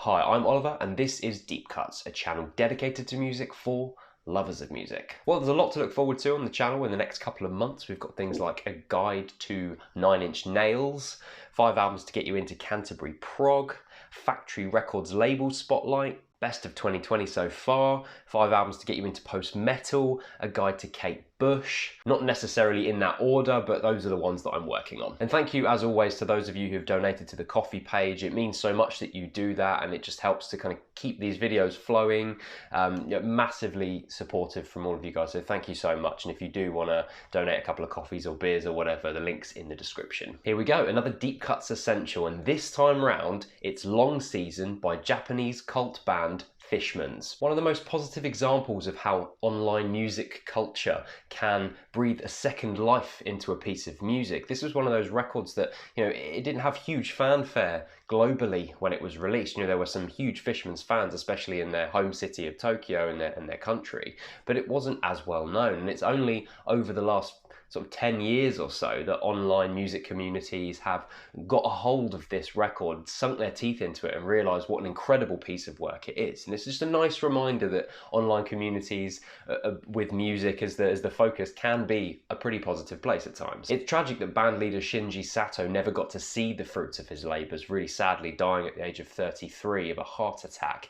Hi, I'm Oliver and this is Deep Cuts, a channel dedicated to music for lovers of music. Well, there's a lot to look forward to on the channel in the next couple of months. We've got things like a guide to 9 Inch Nails, 5 albums to get you into Canterbury prog, Factory Records label spotlight, best of 2020 so far, 5 albums to get you into post-metal, a guide to Kate Bush. Not necessarily in that order, but those are the ones that I'm working on. And thank you, as always, to those of you who've donated to the Ko-fi page. It means so much that you do that, and it just helps to kind of keep these videos flowing. Massively supportive from all of you guys, so thank you so much. And if you do want to donate a couple of coffees or beers or whatever, the link's in the description. Here we go, another Deep Cuts essential, and this time round, it's Long Season by Japanese cult band Fishmans. One of the most positive examples of how online music culture can breathe a second life into a piece of music. This was one of those records that, it didn't have huge fanfare globally when it was released. There were some huge Fishmans fans, especially in their home city of Tokyo and their country, but it wasn't as well known. And it's only over the last sort of 10 years or so that online music communities have got a hold of this record, sunk their teeth into it and realised what an incredible piece of work it is. And it's just a nice reminder that online communities with music as the focus can be a pretty positive place at times. It's tragic that band leader Shinji Sato never got to see the fruits of his labours, really sadly dying at the age of 33 of a heart attack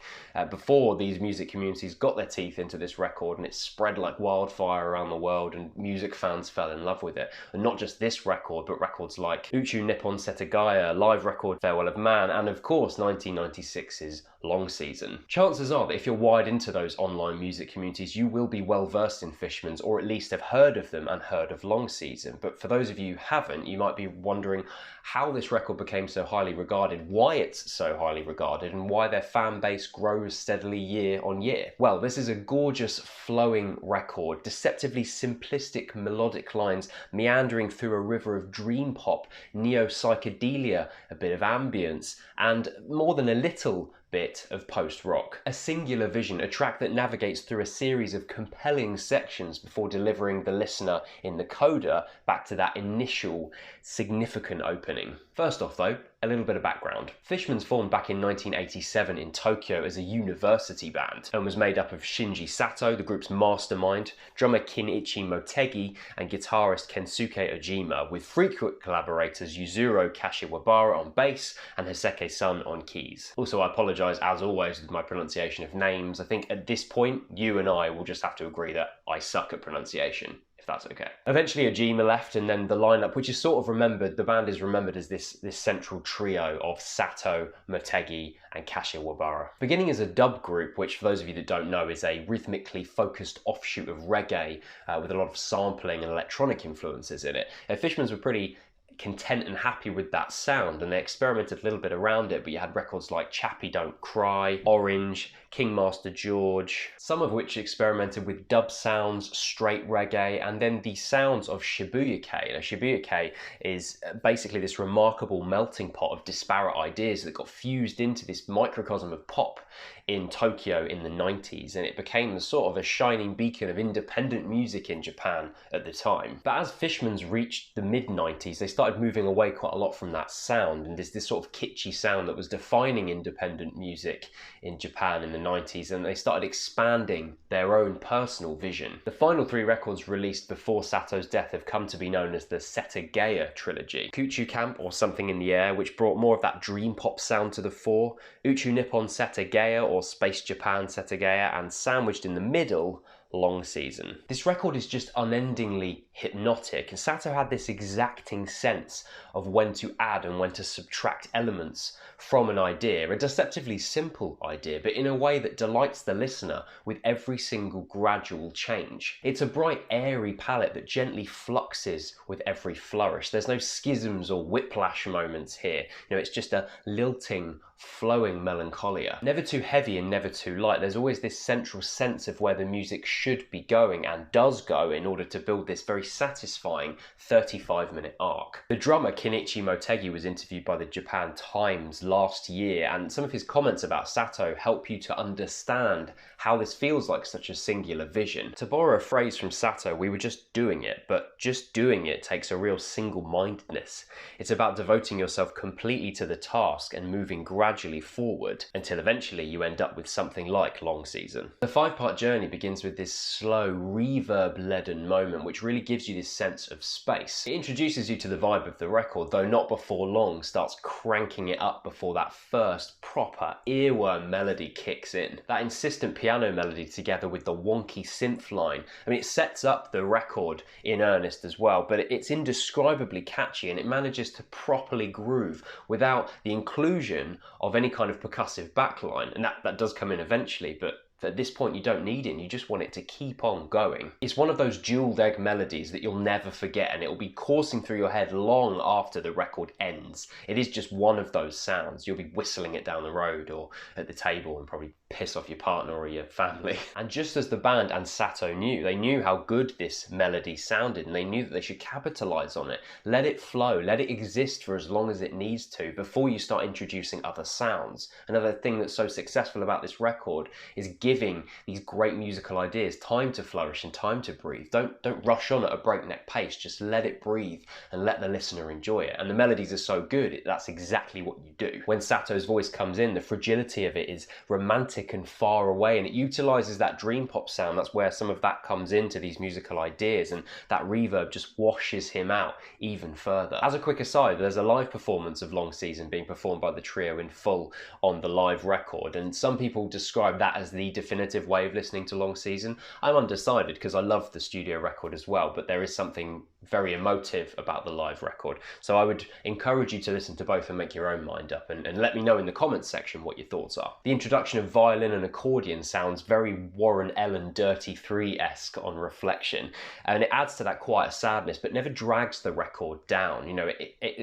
before these music communities got their teeth into this record, and it spread like wildfire around the world and music fans fell in love with it. And not just this record, but records like Uchu Nippon Setagaya, live record Farewell of Man, and of course 1996's Long Season. Chances are that if you're wide into those online music communities, you will be well versed in Fishmans, or at least have heard of them and heard of Long Season. But for those of you who haven't, you might be wondering how this record became so highly regarded, why it's so highly regarded, and why their fan base grows steadily year on year. Well, this is a gorgeous flowing record, deceptively simplistic melodic lines meandering through a river of dream pop, neo-psychedelia, a bit of ambience, and more than a little bit of post-rock. A singular vision, a track that navigates through a series of compelling sections before delivering the listener in the coda back to that initial significant opening. First off though, a little bit of background. Fishmans formed back in 1987 in Tokyo as a university band and was made up of Shinji Sato, the group's mastermind, drummer Kinichi Motegi, and guitarist Kensuke Ojima, with frequent collaborators Yuzuru Kashiwabara on bass and Hiseke Sun on keys. Also, I apologise as always with my pronunciation of names. I think at this point, you and I will just have to agree that I suck at pronunciation, if that's okay. Eventually Ojima left, and then the lineup, which is sort of remembered, the band is remembered as this central trio of Sato, Motegi and Kashiwabara. Beginning as a dub group, which for those of you that don't know is a rhythmically focused offshoot of reggae with a lot of sampling and electronic influences in it. Fishmans were pretty content and happy with that sound, and they experimented a little bit around it, but you had records like Chappie Don't Cry, Orange, King Master George, some of which experimented with dub sounds, straight reggae, and then the sounds of Shibuya-kei. Now, Shibuya-kei is basically this remarkable melting pot of disparate ideas that got fused into this microcosm of pop in Tokyo in the 90s, and it became the sort of a shining beacon of independent music in Japan at the time. But as Fishmans reached the mid-90s, they started moving away quite a lot from that sound, and this sort of kitschy sound that was defining independent music in Japan in the 90s, and they started expanding their own personal vision. The final 3 records released before Sato's death have come to be known as the Setagaya trilogy. Kuchu Camp, or Something in the Air, which brought more of that dream pop sound to the fore, Uchu Nippon Setagaya, or Space Japan Setagaya, and sandwiched in the middle, Long Season. This record is just unendingly hypnotic, and Sato had this exacting sense of when to add and when to subtract elements from an idea, a deceptively simple idea, but in a way that delights the listener with every single gradual change. It's a bright, airy palette that gently fluxes with every flourish. There's no schisms or whiplash moments here. It's just a lilting, flowing melancholia. Never too heavy and never too light. There's always this central sense of where the music should be going and does go in order to build this very satisfying 35-minute arc. The drummer Kenichi Motegi was interviewed by the Japan Times last year, and some of his comments about Sato help you to understand how this feels like such a singular vision. To borrow a phrase from Sato, we were just doing it, but just doing it takes a real single-mindedness. It's about devoting yourself completely to the task and moving gradually forward until eventually you end up with something like Long Season. The 5-part journey begins with this slow, reverb-laden moment which really gives you this sense of space. It introduces you to the vibe of the record, though not before long starts cranking it up before that first proper earworm melody kicks in. That insistent piano melody together with the wonky synth line, I mean, it sets up the record in earnest as well, but it's indescribably catchy and it manages to properly groove without the inclusion of any kind of percussive backline, and that does come in eventually, but at this point you don't need it, you just want it to keep on going. It's one of those jeweled egg melodies that you'll never forget, and it will be coursing through your head long after the record ends. It is just one of those sounds. You'll be whistling it down the road or at the table and probably piss off your partner or your family. And just as the band and Sato knew, they knew how good this melody sounded and they knew that they should capitalize on it. Let it flow, let it exist for as long as it needs to before you start introducing other sounds. Another thing that's so successful about this record is giving these great musical ideas time to flourish and time to breathe. Don't rush on at a breakneck pace, just let it breathe and let the listener enjoy it. And the melodies are so good, that's exactly what you do. When Sato's voice comes in, the fragility of it is romantic and far away, and it utilizes that dream pop sound. That's where some of that comes into these musical ideas, and that reverb just washes him out even further. As a quick aside, there's a live performance of Long Season being performed by the trio in full on the live record, and some people describe that as the definitive way of listening to Long Season. I'm undecided because I love the studio record as well, but there is something very emotive about the live record. So I would encourage you to listen to both and make your own mind up, and let me know in the comments section what your thoughts are. The introduction of violin and accordion sounds very Warren Ellis Dirty 3-esque on reflection, and it adds to that quiet sadness but never drags the record down. You know,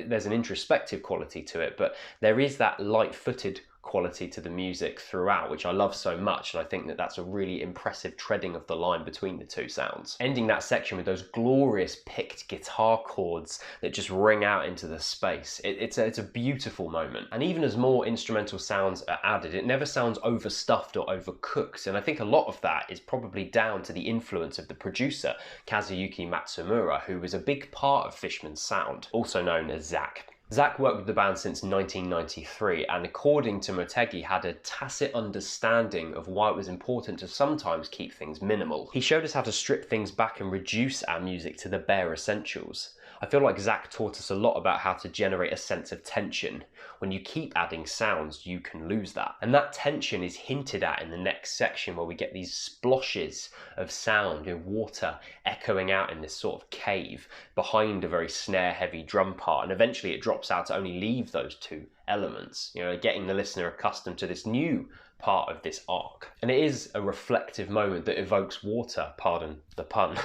there's an introspective quality to it, but there is that light-footed quality to the music throughout, which I love so much, and I think that that's a really impressive treading of the line between the two sounds. Ending that section with those glorious picked guitar chords that just ring out into the space. It's a beautiful moment, and even as more instrumental sounds are added, it never sounds overstuffed or overcooked, and I think a lot of that is probably down to the influence of the producer Kazuyuki Matsumura, who was a big part of Fishmans' sound, also known as Zach. Zach worked with the band since 1993, and according to Motegi, had a tacit understanding of why it was important to sometimes keep things minimal. He showed us how to strip things back and reduce our music to the bare essentials. I feel like Zach taught us a lot about how to generate a sense of tension. When you keep adding sounds, you can lose that. And that tension is hinted at in the next section, where we get these sploshes of sound and water echoing out in this sort of cave behind a very snare-heavy drum part, and eventually it drops out to only leave those two elements, you know, getting the listener accustomed to this new part of this arc. And it is a reflective moment that evokes water, pardon the pun,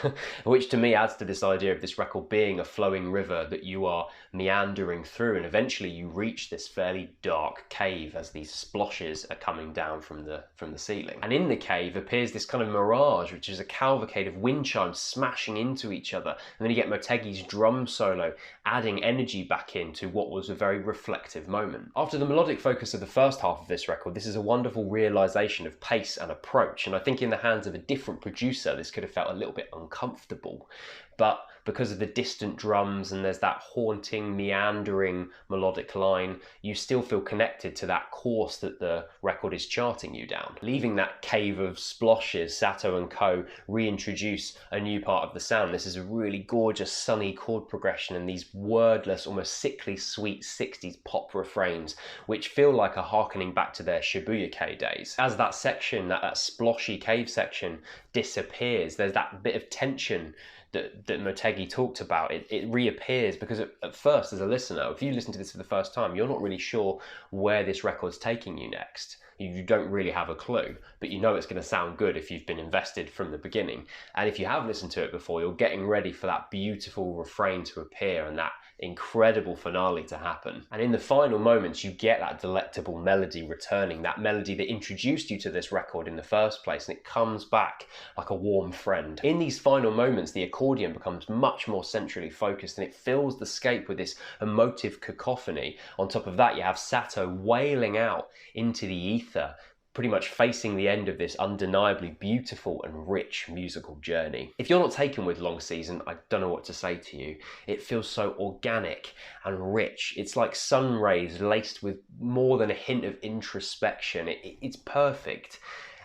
which to me adds to this idea of this record being a flowing river that you are meandering through, and eventually you reach this fairly dark cave as these sploshes are coming down from the ceiling. And in the cave appears this kind of mirage, which is a cavalcade of wind chimes smashing into each other, and then you get Motegi's drum solo adding energy back into what was a very reflective moment. After the melodic focus of the first half of this record, this is a wonderful realization of pace and approach, and I think in the hands of a different producer this could have felt a little bit uncomfortable, but because of the distant drums and there's that haunting, meandering melodic line, you still feel connected to that course that the record is charting you down. Leaving that cave of sploshes, Sato and co reintroduce a new part of the sound. This is a really gorgeous sunny chord progression and these wordless, almost sickly sweet 60s pop refrains, which feel like a harkening back to their Shibuya K days. As that section, that sploshy cave section disappears, there's that bit of tension that Motegi talked about. It reappears because at first, as a listener, if you listen to this for the first time, you're not really sure where this record's taking you next. You don't really have a clue, but you know it's going to sound good if you've been invested from the beginning. And if you have listened to it before, you're getting ready for that beautiful refrain to appear and that incredible finale to happen. And in the final moments, you get that delectable melody returning, that melody that introduced you to this record in the first place, and it comes back like a warm friend. In these final moments, the accordion becomes much more centrally focused and it fills the scape with this emotive cacophony. On top of that, you have Sato wailing out into the ether, pretty much facing the end of this undeniably beautiful and rich musical journey. If you're not taken with Long Season, I don't know what to say to you. It feels so organic and rich. It's like sun rays laced with more than a hint of introspection. It's perfect,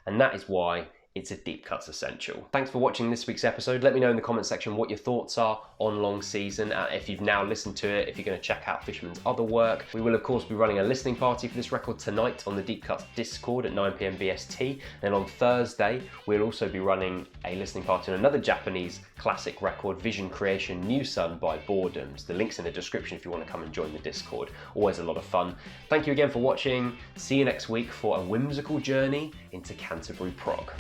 and that is why it's a Deep Cuts essential. Thanks for watching this week's episode. Let me know in the comment section what your thoughts are on Long Season, if you've now listened to it, if you're going to check out Fishman's other work. We will of course be running a listening party for this record tonight on the Deep Cuts Discord at 9 PM BST. Then on Thursday, we'll also be running a listening party on another Japanese classic record, Vision Creation Newsun by Boredoms. The link's in the description if you want to come and join the Discord. Always a lot of fun. Thank you again for watching. See you next week for a whimsical journey into Canterbury prog.